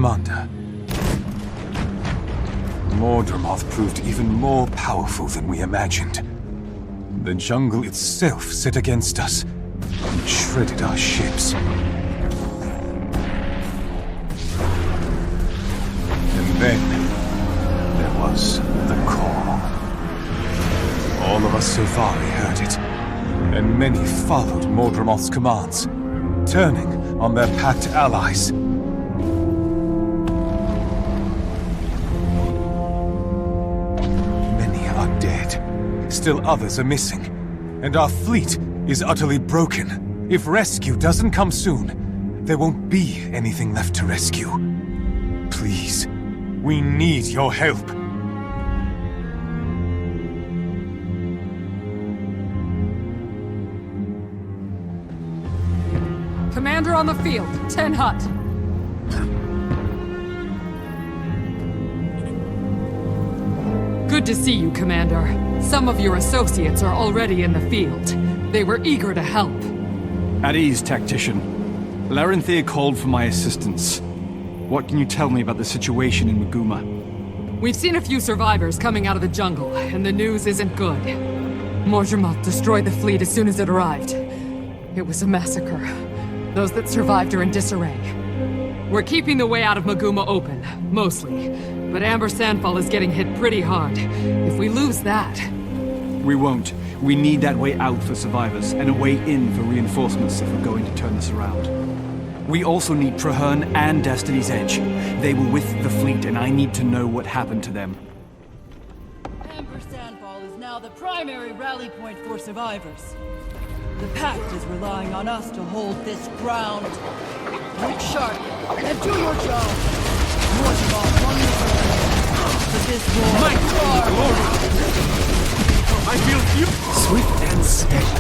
Commander. Mordramoth proved even more powerful than we imagined. The jungle itself set against us and shredded our ships. And then there was the call. All of us Sylvari heard it, and many followed Mordramoth's commands, turning on their packed allies. Many are dead. Still others are missing. And our fleet is utterly broken. If rescue doesn't come soon, there won't be anything left to rescue. Please, we need your help. Commander on the field, 10 Hut. Good to see you, Commander. Some of your associates are already in the field. They were eager to help. At ease, tactician. Larenthir called for my assistance. What can you tell me about the situation in Maguma? We've seen a few survivors coming out of the jungle, and the news isn't good. Mordramoth destroyed the fleet as soon as it arrived. It was a massacre. Those that survived are in disarray. We're keeping the way out of Maguma open, mostly. But Amber Sandfall is getting hit pretty hard. If we lose that... We won't. We need that way out for survivors, and a way in for reinforcements if we're going to turn this around. We also need Traherne and Destiny's Edge. They were with the fleet, and I need to know what happened to them. Amber Sandfall is now the primary rally point for survivors. The Pact is relying on us to hold this ground. Look sharp and do your job. Mordramoth won this war. But this war... My glory! I feel you! Swift and steady.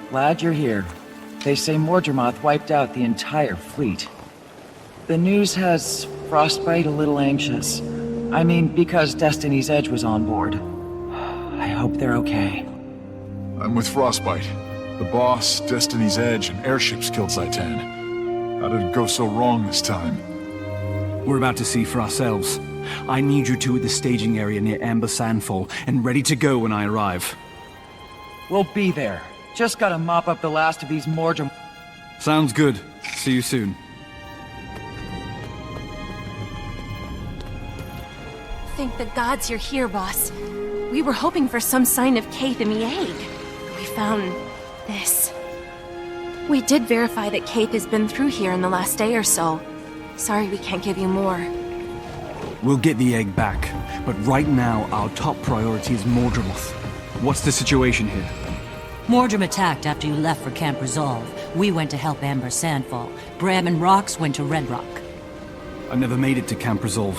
Glad you're here. They say Mordramoth wiped out the entire fleet. The news has Frostbite a little anxious. I mean, because Destiny's Edge was on board. I hope they're okay. I'm with Frostbite. The boss, Destiny's Edge, and airships killed Zaitan. How did it go so wrong this time? We're about to see for ourselves. I need you two at the staging area near Amber Sandfall, and ready to go when I arrive. We'll be there. Just gotta mop up the last of these Mordram... Sounds good. See you soon. Thank the gods you're here, boss. We were hoping for some sign of Kaith and Mieg. We found this. We did verify that Kaith has been through here in the last day or so. Sorry we can't give you more. We'll get the egg back, but right now our top priority is Mordramoth. What's the situation here? Mordram attacked after you left for Camp Resolve. We went to help Amber Sandfall. Bram and Rox went to Red Rock. I never made it to Camp Resolve.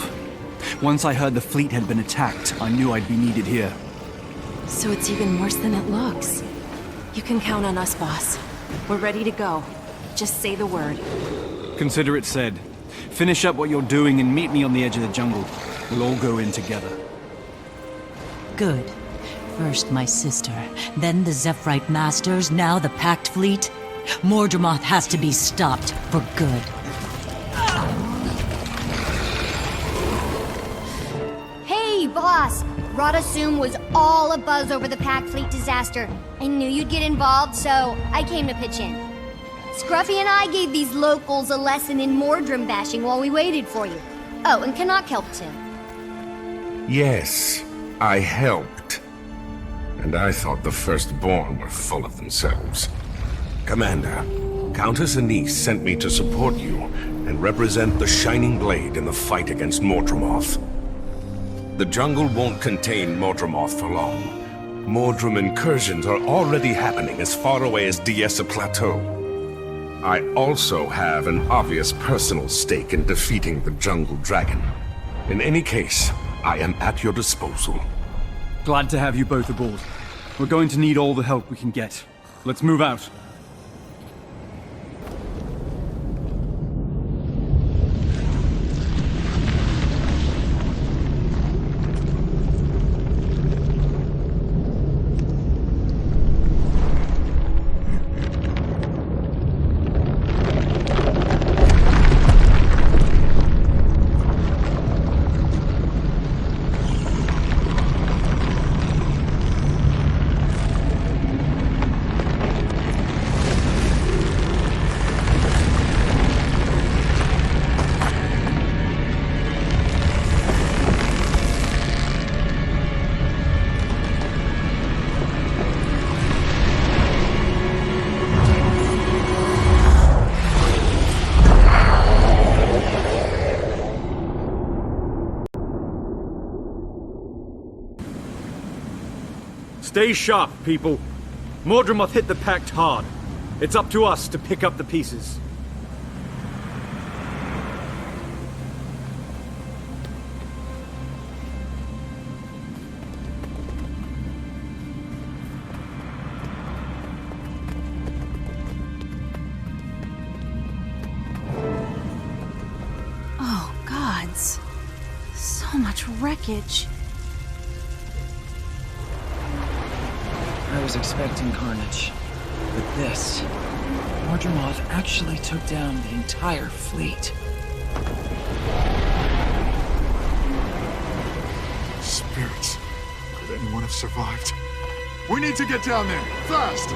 Once I heard the fleet had been attacked, I knew I'd be needed here. So it's even worse than it looks. You can count on us, boss. We're ready to go. Just say the word. Consider it said. Finish up what you're doing and meet me on the edge of the jungle. We'll all go in together. Good. First my sister, then the Zephyrite Masters, now the Pact Fleet. Mordramoth has to be stopped for good. Hey, boss! Radasum was all abuzz over the Pact Fleet disaster. I knew you'd get involved, so I came to pitch in. Scruffy and I gave these locals a lesson in Mordram bashing while we waited for you. Oh, and Canuck helped too. Yes, I helped. And I thought the Firstborn were full of themselves. Commander, Countess Anise sent me to support you and represent the Shining Blade in the fight against Mordramoth. The jungle won't contain Mordramoth for long. Mordram incursions are already happening as far away as Diessa Plateau. I also have an obvious personal stake in defeating the Jungle Dragon. In any case, I am at your disposal. Glad to have you both aboard. We're going to need all the help we can get. Let's move out. Stay sharp, people. Mordremoth hit the Pact hard. It's up to us to pick up the pieces. Oh, gods. So much wreckage. I was expecting carnage. But this... Mordremoth actually took down the entire fleet. Spirits. Could anyone have survived? We need to get down there, fast!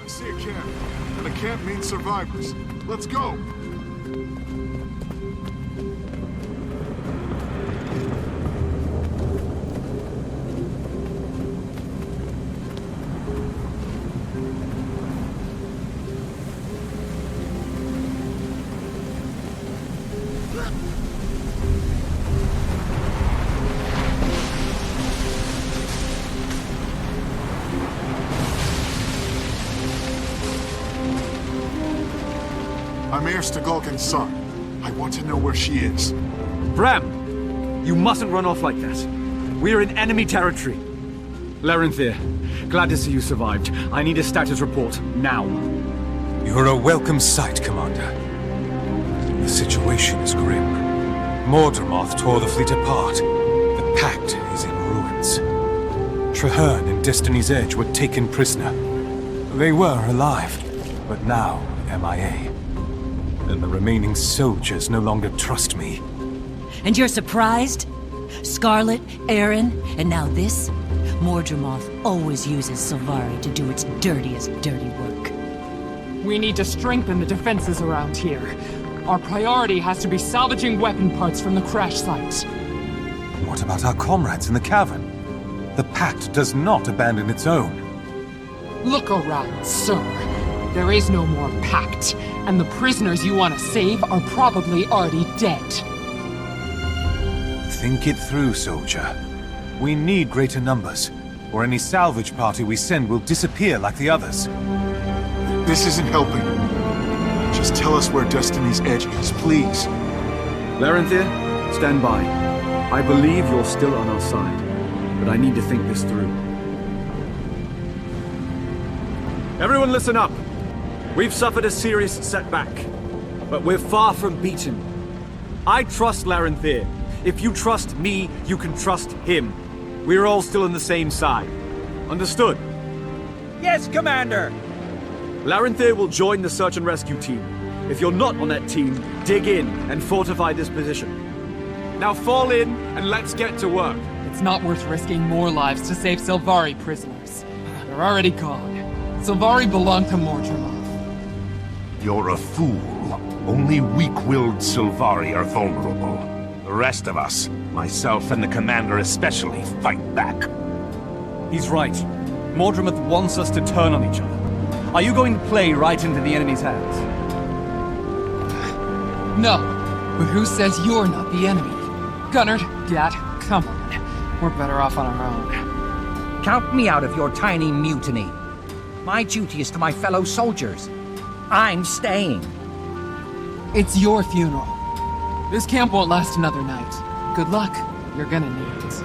I see a camp, and a camp means survivors. Let's go! I'm Mayor Stagolkin's son. I want to know where she is. Bram! You mustn't run off like that. We're in enemy territory. Larenthir, glad to see you survived. I need a status report, now. You're a welcome sight, Commander. The situation is grim. Mordremoth tore the fleet apart. The Pact is in ruins. Traherne and Destiny's Edge were taken prisoner. They were alive, but now MIA. And the remaining soldiers no longer trust me. And you're surprised? Scarlet, Aaron, and now this? Mordremoth always uses Sylvari to do its dirtiest dirty work. We need to strengthen the defenses around here. Our priority has to be salvaging weapon parts from the crash site. What about our comrades in the cavern? The Pact does not abandon its own. Look around, sir. There is no more Pact, and the prisoners you want to save are probably already dead. Think it through, soldier. We need greater numbers, or any salvage party we send will disappear like the others. This isn't helping. Just tell us where Destiny's Edge is, please. Larenthir, stand by. I believe you're still on our side, but I need to think this through. Everyone listen up. We've suffered a serious setback, but we're far from beaten. I trust Larenthir. If you trust me, you can trust him. We're all still on the same side. Understood? Yes, Commander! Larenthir will join the search and rescue team. If you're not on that team, dig in and fortify this position. Now fall in and let's get to work. It's not worth risking more lives to save Sylvari prisoners. They're already gone. Sylvari belong to Mordremoth. You're a fool. Only weak-willed Sylvari are vulnerable. The rest of us, myself and the commander especially, fight back. He's right. Mordremoth wants us to turn on each other. Are you going to play right into the enemy's hands? No, but who says you're not the enemy? Gunnard, Gat, come on. We're better off on our own. Count me out of your tiny mutiny. My duty is to my fellow soldiers. I'm staying. It's your funeral. This camp won't last another night. Good luck. You're gonna need it.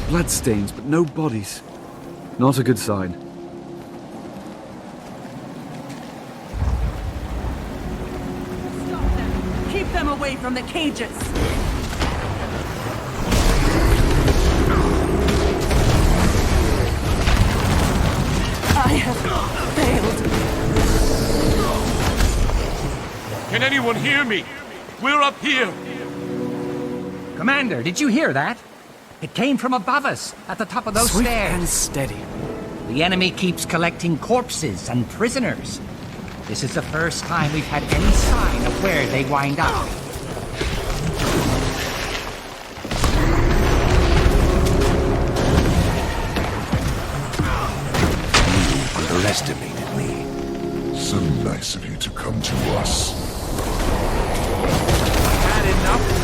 Bloodstains, but no bodies. Not a good sign. Stop them! Keep them away from the cages! I have failed. Can anyone hear me? We're up here! Commander, did you hear that? It came from above us, at the top of those Swift stairs. and steady. The enemy keeps collecting corpses and prisoners. This is the first time we've had any sign of where they wind up. underestimated me. So nice of you to come to us. Had enough?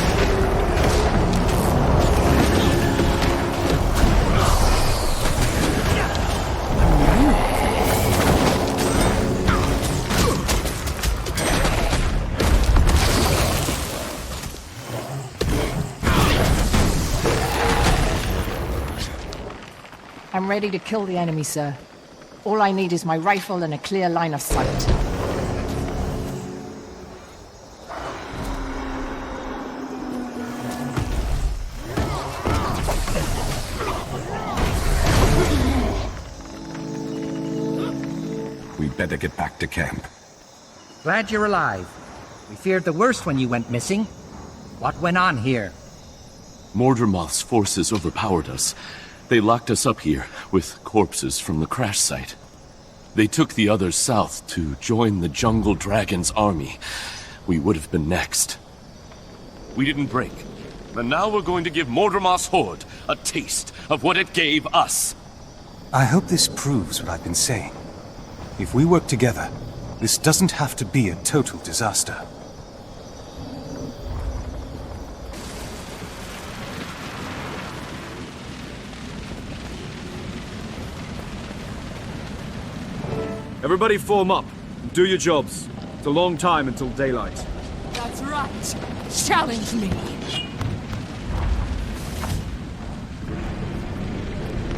I'm ready to kill the enemy, sir. All I need is my rifle and a clear line of sight. We'd better get back to camp. Glad you're alive. We feared the worst when you went missing. What went on here? Mordermoth's forces overpowered us. They locked us up here with corpses from the crash site. They took the others south to join the Jungle Dragon's army. We would have been next. We didn't break. And now we're going to give Mordermoth's horde a taste of what it gave us. I hope this proves what I've been saying. If we work together, this doesn't have to be a total disaster. Everybody form up. Do your jobs. It's a long time until daylight. That's right. Challenge me.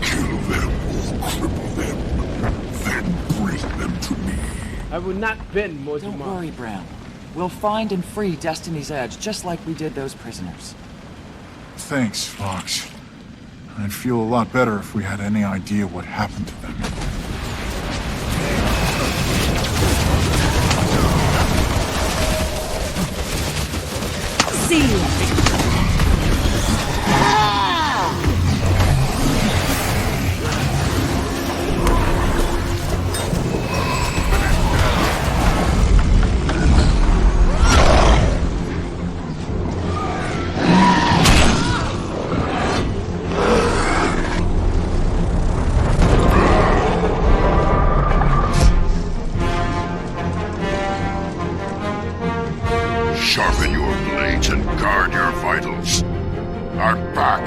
Kill them or cripple them, then bring them to me. I will not bend, Mortimer. Don't worry, Brown. We'll find and free Destiny's Edge, just like we did those prisoners. Thanks, Fox. I'd feel a lot better if we had any idea what happened to them. Sharpen your blades and guard your vitals. Our back.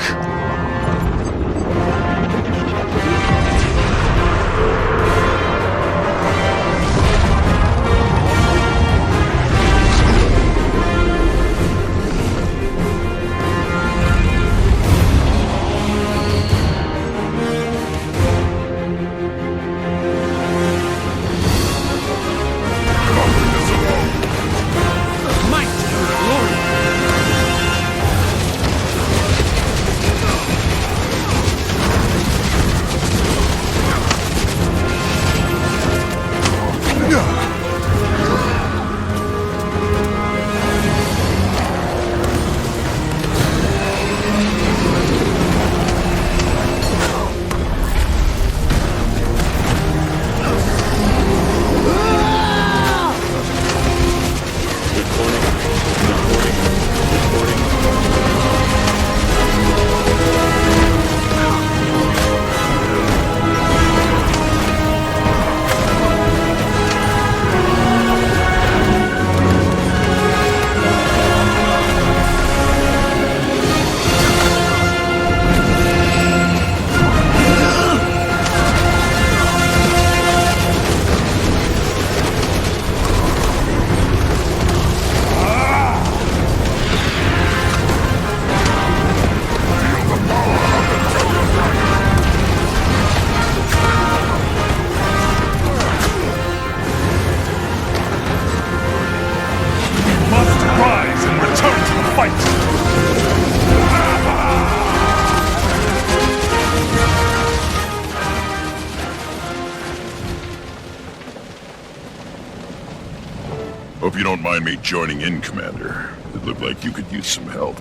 Hope you don't mind me joining in, Commander. It looked like you could use some help.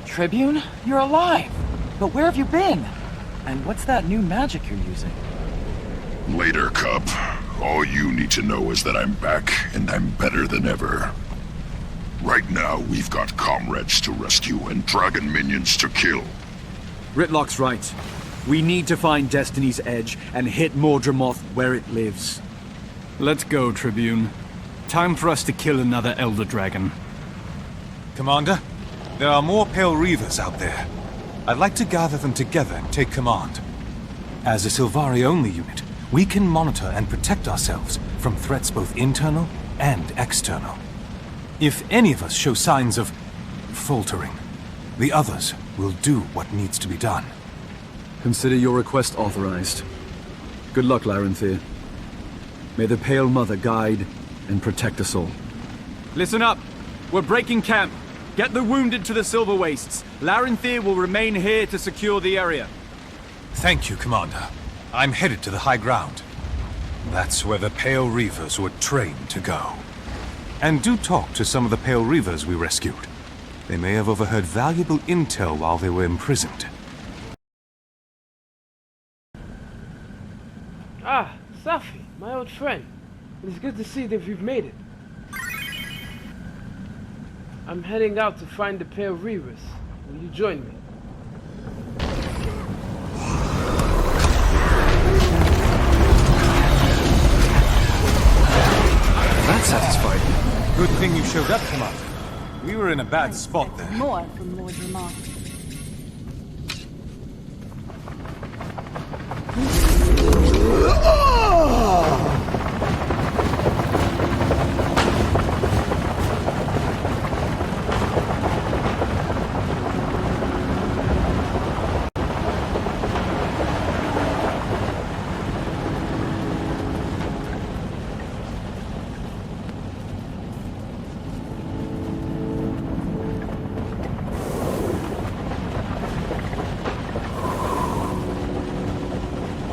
Tribune? You're alive! But where have you been? And what's that new magic you're using? Later, Cub. All you need to know is that I'm back, and I'm better than ever. Right now, we've got comrades to rescue and dragon minions to kill. Ritlock's right. We need to find Destiny's Edge and hit Mordramoth where it lives. Let's go, Tribune. Time for us to kill another Elder Dragon. Commander, there are more Pale Reavers out there. I'd like to gather them together and take command. As a Sylvari-only unit, we can monitor and protect ourselves from threats both internal and external. If any of us show signs of faltering, the others will do what needs to be done. Consider your request authorized. Good luck, Larenthir. May the Pale Mother guide and protect us all. Listen up! We're breaking camp! Get the wounded to the Silver Wastes. Larenthir will remain here to secure the area. Thank you, Commander. I'm headed to the high ground. That's where the Pale Reavers were trained to go. And do talk to some of the Pale Reavers we rescued. They may have overheard valuable intel while they were imprisoned. Ah, Safi, my old friend. It's good to see that you've made it. I'm heading out to find the Pale Reavers. Will you join me? That's satisfying. Good thing you showed up, Commander. We were in a bad spot there. More from Lord Vermont.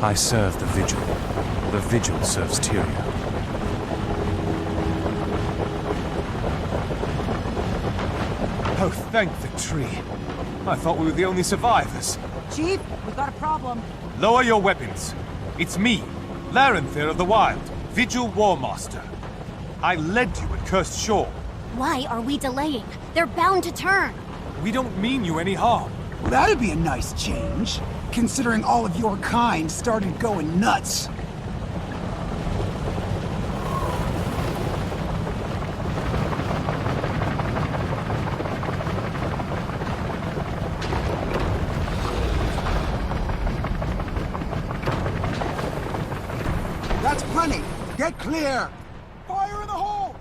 I serve the Vigil. The Vigil serves Tyria. Oh, thank the tree. I thought we were the only survivors. Chief, we've got a problem. Lower your weapons. It's me, Larenthir of the Wild, Vigil Warmaster. I led you at Cursed Shore. Why are we delaying? They're bound to turn. We don't mean you any harm. Well, that'd be a nice change, considering all of your kind started going nuts. That's plenty. Get clear. Fire in the hole.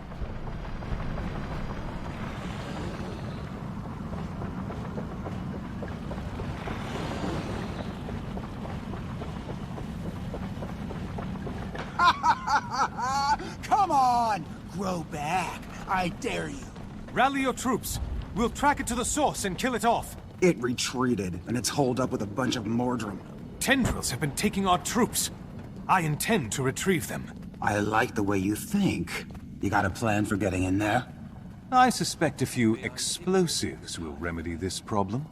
Come on! Grow back. I dare you. Rally your troops. We'll track it to the source and kill it off. It retreated, and it's holed up with a bunch of Mordrum. Tendrils have been taking our troops. I intend to retrieve them. I like the way you think. You got a plan for getting in there? I suspect a few explosives will remedy this problem.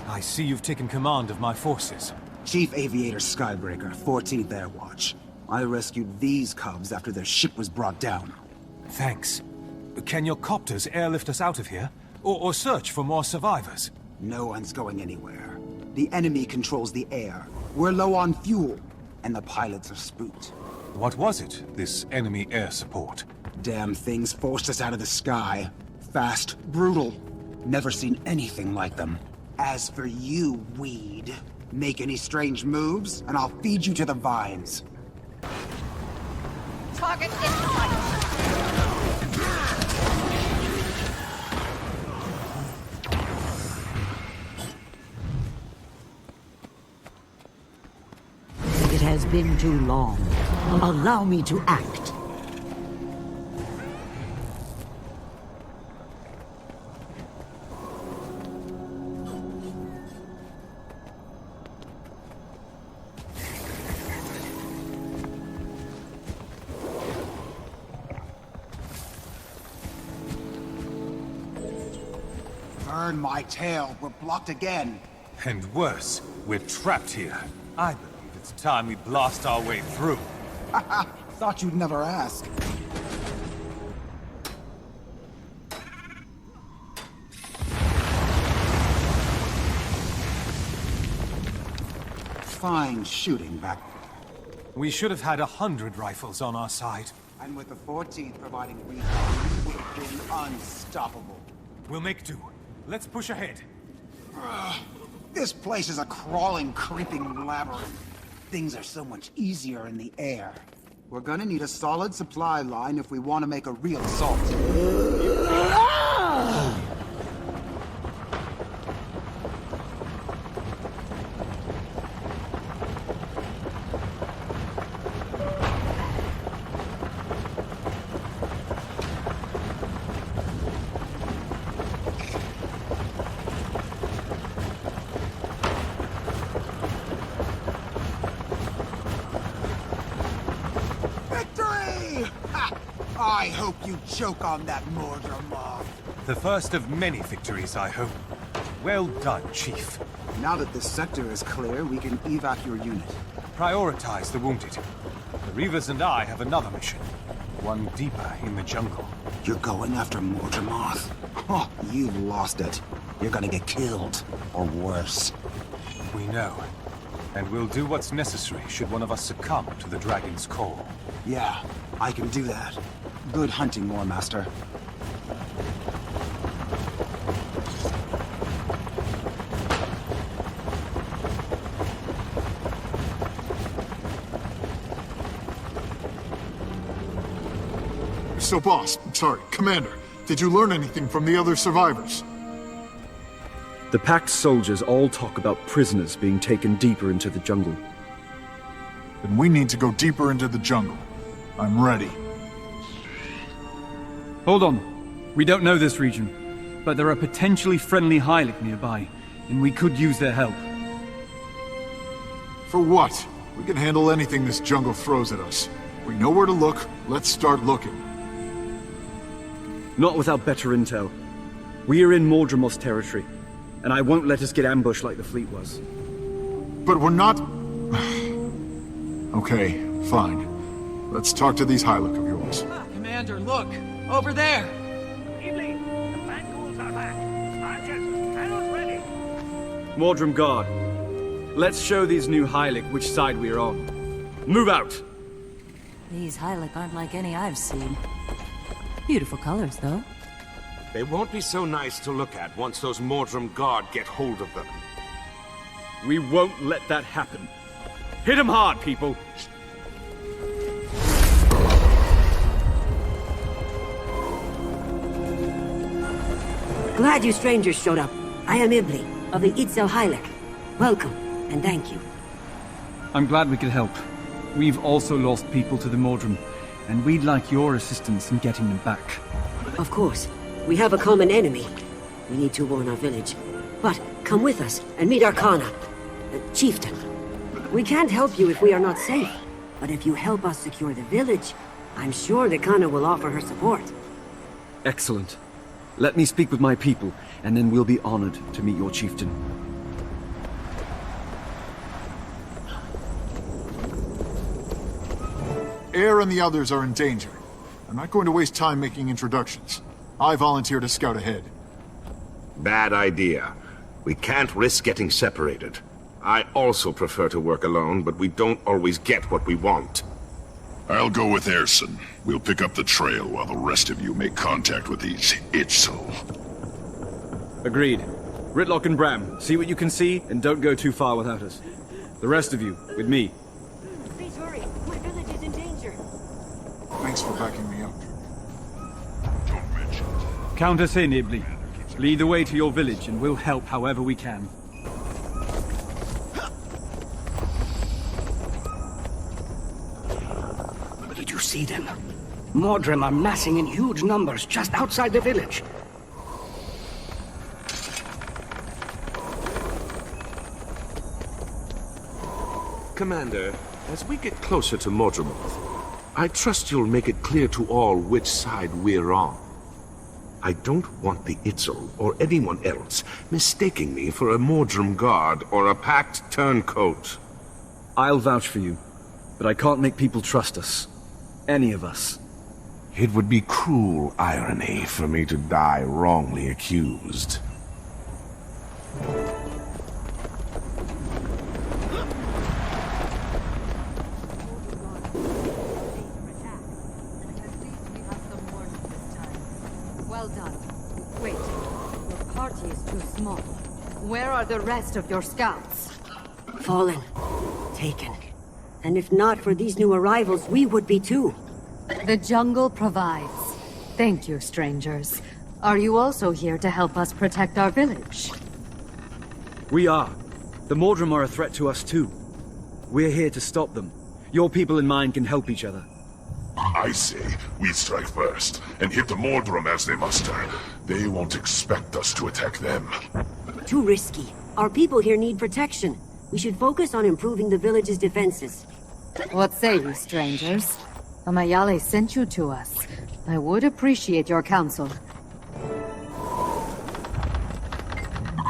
I see you've taken command of my forces. Chief Aviator Skybreaker, 14th Air Watch. I rescued these cubs after their ship was brought down. Thanks. Can your copters airlift us out of here? Or search for more survivors? No one's going anywhere. The enemy controls the air. We're low on fuel, and the pilots are spooked. What was it, this enemy air support? Damn things forced us out of the sky. Fast, brutal. Never seen anything like them. As for you, weed, make any strange moves, and I'll feed you to the vines. Target in sight. It has been too long. Allow me to act. Burn my tail, we're blocked again. And worse, we're trapped here. I believe it's time we blast our way through. Thought you'd never ask. fine shooting back. We should have had 100 rifles on our side. And with the 14th providing recon, we would have been unstoppable. We'll make do. Let's push ahead. This place is a crawling, creeping labyrinth. Things are so much easier in the air. We're gonna need a solid supply line if we want to make a real assault. I hope you choke on that mortar moth. The first of many victories, I hope. Well done, Chief. Now that this sector is clear, we can evac your unit. Prioritize the wounded. The Reavers and I have another mission. One deeper in the jungle. You're going after mortar moth? Oh, you've lost it. You're gonna get killed. Or worse. We know. And we'll do what's necessary should one of us succumb to the dragon's call. Yeah, I can do that. Good hunting, War Master. So, boss, Commander, did you learn anything from the other survivors? The Pact soldiers all talk about prisoners being taken deeper into the jungle. Then we need to go deeper into the jungle. I'm ready. Hold on. We don't know this region, but there are potentially friendly Hylic nearby, and we could use their help. For what? We can handle anything this jungle throws at us. We know where to look. Let's start looking. Not without better intel. We are in Mordremoth's territory, and I won't let us get ambushed like the fleet was. But we're not... Okay, fine. Let's talk to these Hylic of yours. Commander, look! Over there! Mordrem Guard, let's show these new Hylic which side we are on. Move out! These Hylic aren't like any I've seen. Beautiful colors, though. They won't be so nice to look at once those Mordrem Guard get hold of them. We won't let that happen. Hit them hard, people! Glad you strangers showed up. I am Ibli, of the Itzel Hylic. Welcome, and thank you. I'm glad we could help. We've also lost people to the Mordrem, and we'd like your assistance in getting them back. Of course. We have a common enemy. We need to warn our village. But come with us and meet our Kana, the chieftain. We can't help you if we are not safe. But if you help us secure the village, I'm sure the Kana will offer her support. Excellent. Let me speak with my people, and then we'll be honored to meet your chieftain. Air and the others are in danger. I'm not going to waste time making introductions. I volunteer to scout ahead. Bad idea. We can't risk getting separated. I also prefer to work alone, but we don't always get what we want. I'll go with Erson. We'll pick up the trail while the rest of you make contact with these Itzel. Agreed. Ritlock and Bram, see what you can see, and don't go too far without us. The rest of you, with me. Please hurry. My village is in danger. Thanks for backing me up. Count us in, Ibli. Lead the way to your village, and we'll help however we can. Did you see them? Mordrem are massing in huge numbers just outside the village. Commander, as we get closer to Mordremoth, I trust you'll make it clear to all which side we're on. I don't want the Itzel, or anyone else, mistaking me for a Mordrem Guard or a Pact turncoat. I'll vouch for you, but I can't make people trust us. Any of us. It would be cruel irony for me to die wrongly accused. party is too small. Where are the rest of your scouts? Fallen. Taken. And if not for these new arrivals, we would be too. The jungle provides. Thank you, strangers. Are you also here to help us protect our village? We are. The Mordrim are a threat to us too. We're here to stop them. Your people and mine can help each other. I say we strike first and hit the Mordrim as they muster. They won't expect us to attack them. Too risky. Our people here need protection. We should focus on improving the village's defenses. What say you, strangers? Amayale sent you to us. I would appreciate your counsel.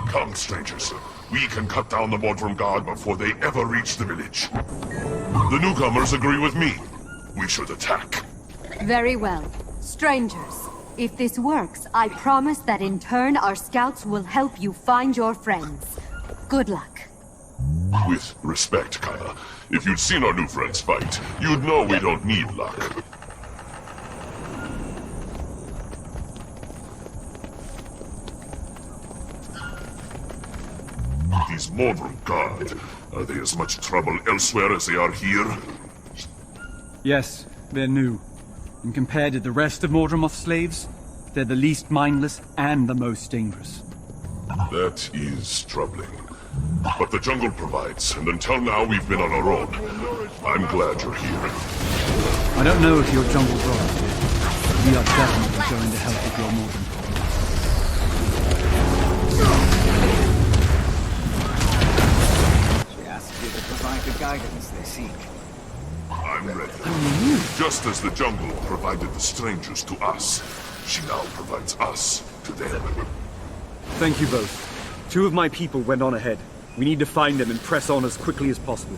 Come, strangers. We can cut down the Mordrim Guard before they ever reach the village. The newcomers agree with me. We should attack. Very well. Strangers, if this works, I promise that in turn our scouts will help you find your friends. Good luck. With respect, Kaya, if you'd seen our new friends fight, you'd know we don't need luck. These Mordrim Guard, are they as much trouble elsewhere as they are here? Yes, they're new. And compared to the rest of Mordremoth's slaves, they're the least mindless and the most dangerous. That is troubling. But the jungle provides, and until now we've been on our own. I'm glad you're here. I don't know if your jungle brothers did. We are definitely going to help with your Mordrim She asks you to provide the guidance they seek. I'm ready. Just as the jungle provided the strangers to us, she now provides us to them. Thank you both. 2 of my people went on ahead. We need to find them and press on as quickly as possible.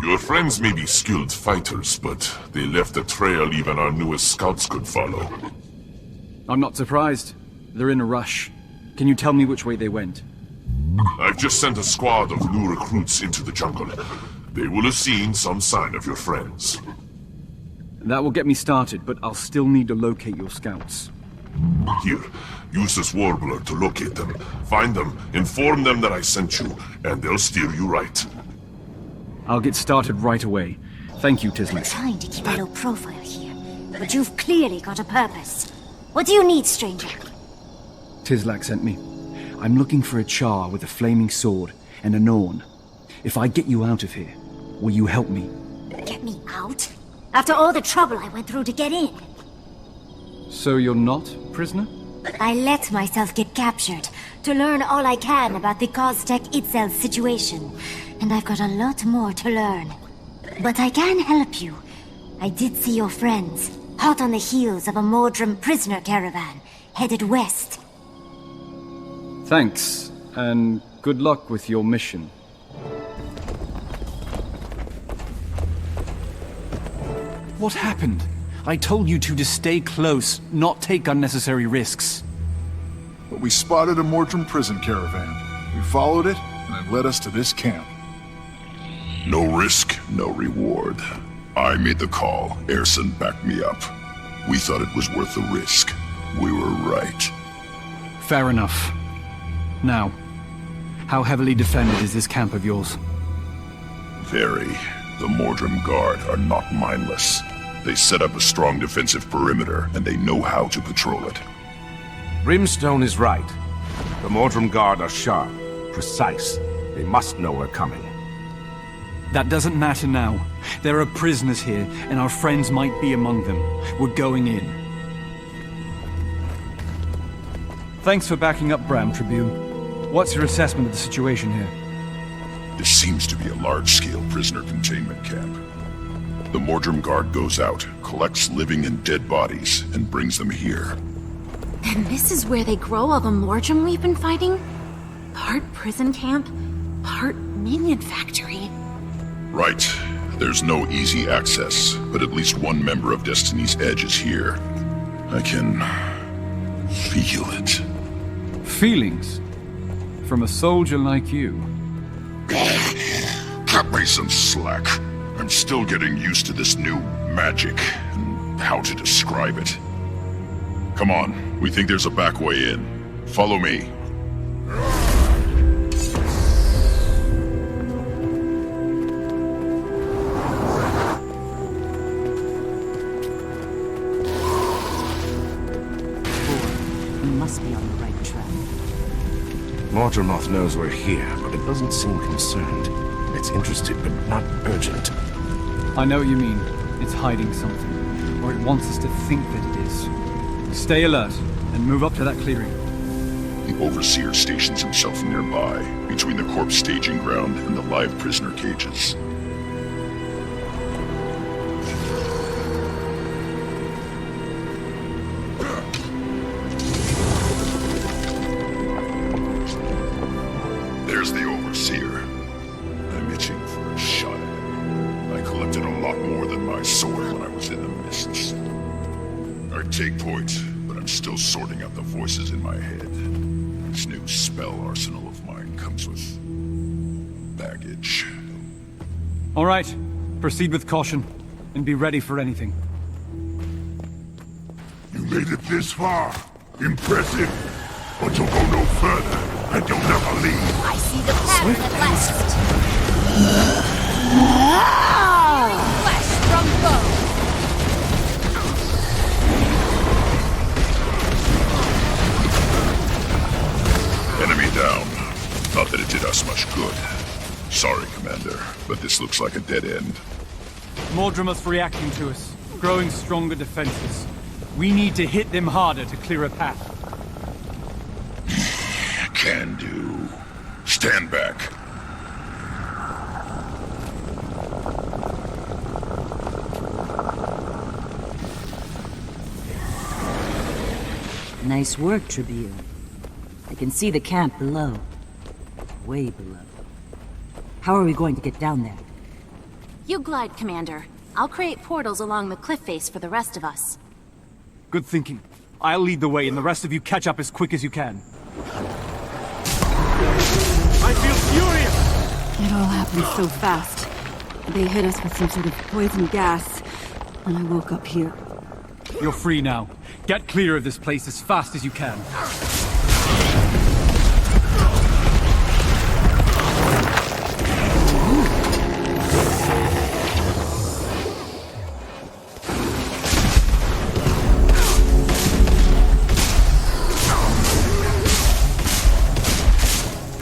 Your friends may be skilled fighters, but they left a trail even our newest scouts could follow. I'm not surprised. They're in a rush. Can you tell me which way they went? I've just sent a squad of new recruits into the jungle. They will have seen some sign of your friends. That will get me started, but I'll still need to locate your scouts. Here, use this warbler to locate them. Find them, inform them that I sent you, and they'll steer you right. I'll get started right away. Thank you, Tislak. I'm trying to keep a low profile here, but you've clearly got a purpose. What do you need, stranger? Tislak sent me. I'm looking for a Char with a flaming sword and a Norn. If I get you out of here, will you help me? Get me out? After all the trouble I went through to get in. So you're not prisoner? I let myself get captured to learn all I can about the Koztek Itzel situation. And I've got a lot more to learn. But I can help you. I did see your friends, hot on the heels of a Mordrim prisoner caravan, headed west. Thanks, and good luck with your mission. What happened? I told you two to stay close, not take unnecessary risks. But we spotted a Mordrim prison caravan. We followed it, and it led us to this camp. No risk, no reward. I made the call. Erson backed me up. We thought it was worth the risk. We were right. Fair enough. Now, how heavily defended is this camp of yours? Very. The Mordrim Guard are not mindless. They set up a strong defensive perimeter, and they know how to patrol it. Brimstone is right. The Mordrim Guard are sharp, precise. They must know we're coming. That doesn't matter now. There are prisoners here, and our friends might be among them. We're going in. Thanks for backing up, Bram Tribune. What's your assessment of the situation here? This seems to be a large-scale prisoner containment camp. The Mordrim Guard goes out, collects living and dead bodies, and brings them here. And this is where they grow all the Mordrim we've been fighting? Part prison camp, part minion factory. Right. There's no easy access, but at least one member of Destiny's Edge is here. I can feel it. Feelings? From a soldier like you? Cut me some slack. I'm still getting used to this new magic, and how to describe it. Come on, We think there's a back way in. Follow me. We must be on the right track. Mordramoth knows we're here, but it doesn't seem concerned. It's interested, but not urgent. I know what you mean. It's hiding something. Or it wants us to think that it is. Stay alert, and move up to that clearing. The Overseer stations himself nearby, between the corpse staging ground and the live prisoner cages. There's the Overseer. I'm itching for a shot at him. I collected a lot more than my sword when I was in the mists. I take point, but I'm still sorting out the voices in my head. This new spell arsenal of mine comes with baggage. All right, proceed with caution, and be ready for anything. You made it this far. Impressive. But you'll go no further, and you'll never leave. I see the pattern at last. Flesh from bone. Enemy down. Not that it did us much good. Sorry, Commander, but this looks like a dead end. Mordramoth's reacting to us, growing stronger defenses. We need to hit them harder to clear a path. Can do. Stand back. Nice work, Tribune. I can see the camp below. Way below. How are we going to get down there? You glide, Commander. I'll create portals along the cliff face for the rest of us. Good thinking. I'll lead the way, and the rest of you catch up as quick as you can. I feel furious! It all happened so fast. They hit us with some sort of poison gas, and I woke up here. You're free now. Get clear of this place as fast as you can.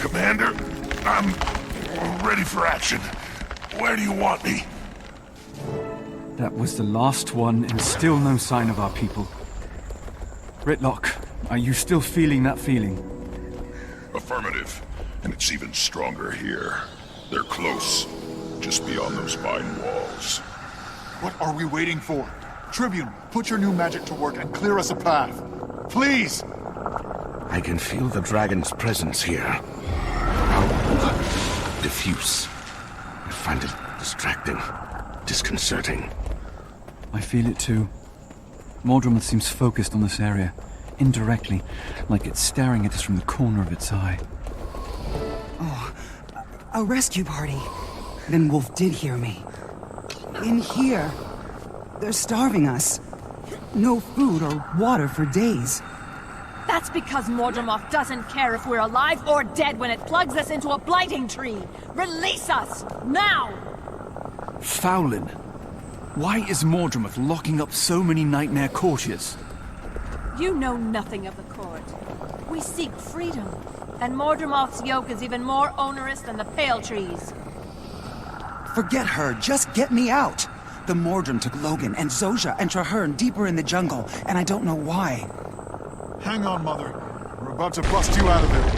Commander, I'm ready for action. Where do you want me? That was the last one, and still no sign of our people. Ritlock, are you still feeling that feeling? Affirmative. And it's even stronger here. They're close. Just beyond those vine walls. What are we waiting for? Tribune, put your new magic to work and clear us a path. Please! I can feel the dragon's presence here. Diffuse. I find it distracting, disconcerting. I feel it too. Mordramoth seems focused on this area, indirectly, like it's staring at us from the corner of its eye. Oh, a rescue party. Then Wolf did hear me. In here, they're starving us. No food or water for days. That's because Mordramoth doesn't care if we're alive or dead when it plugs us into a blighting tree. Release us, now! Fowlin, why is Mordramoth locking up so many nightmare courtiers? You know nothing of the court. We seek freedom, and Mordramoth's yoke is even more onerous than the Pale Trees. Forget her, just get me out! The Mordrim took Logan and Zojja and Traherne deeper in the jungle, and I don't know why. Hang on, Mother. We're about to bust you out of there.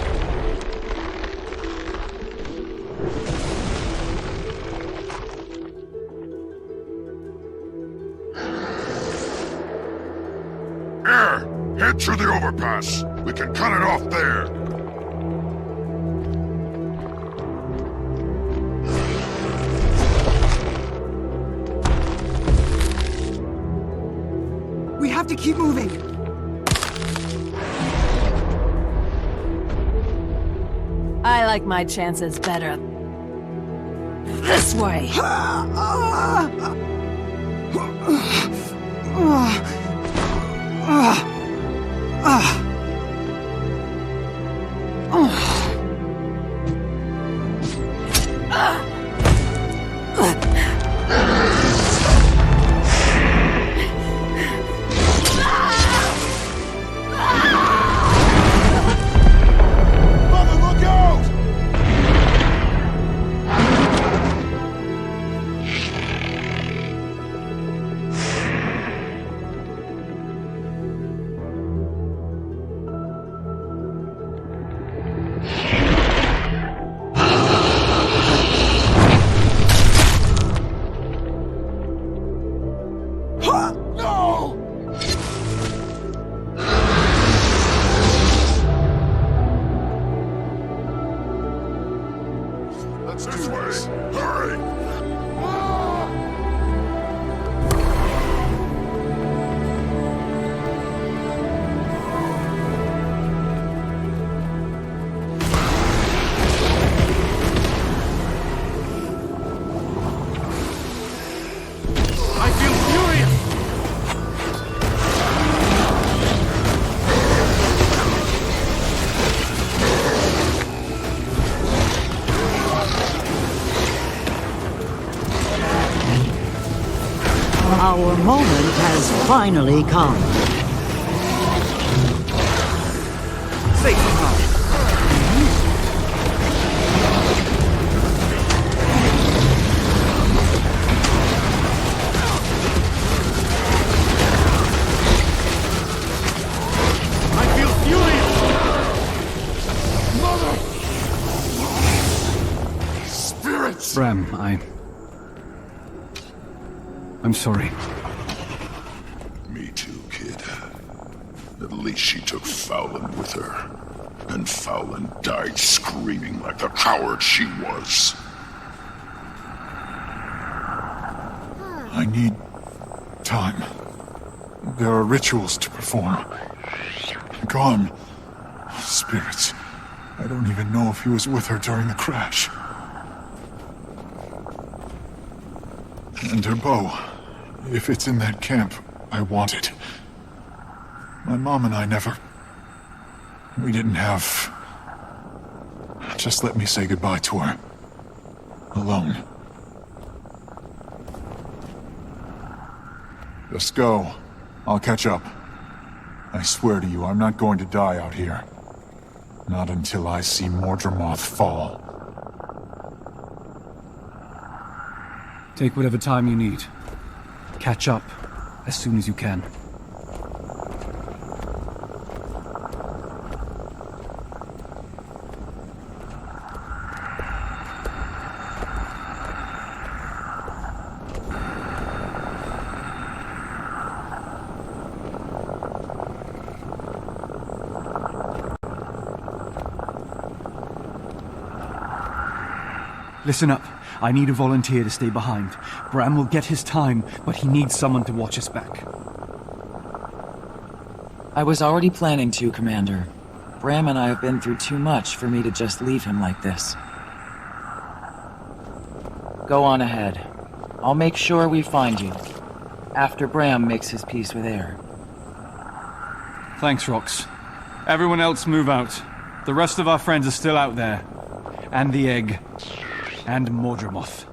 Head through the overpass. We can cut it off there. We have to keep moving. I like my chances better this way. Our moment has finally come. Safe somehow. Bram, I'm sorry. Me too, kid. At least she took Fowlin with her. And Fowlin died screaming like the coward she was. I need time. There are rituals to perform. Gone. Spirits. I don't even know if he was with her during the crash. And her bow. If it's in that camp, I want it. My mom and I never... We didn't have... Just let me say goodbye to her. Alone. Just go. I'll catch up. I swear to you, I'm not going to die out here. Not until I see Mordramoth fall. Take whatever time you need. Catch up as soon as you can. Listen up. I need a volunteer to stay behind. Bram will get his time, but he needs someone to watch us back. I was already planning to, Commander. Bram and I have been through too much for me to just leave him like this. Go on ahead. I'll make sure we find you. After Bram makes his peace with air. Thanks, Rox. Everyone else move out. The rest of our friends are still out there. And the egg. And Mordramoth.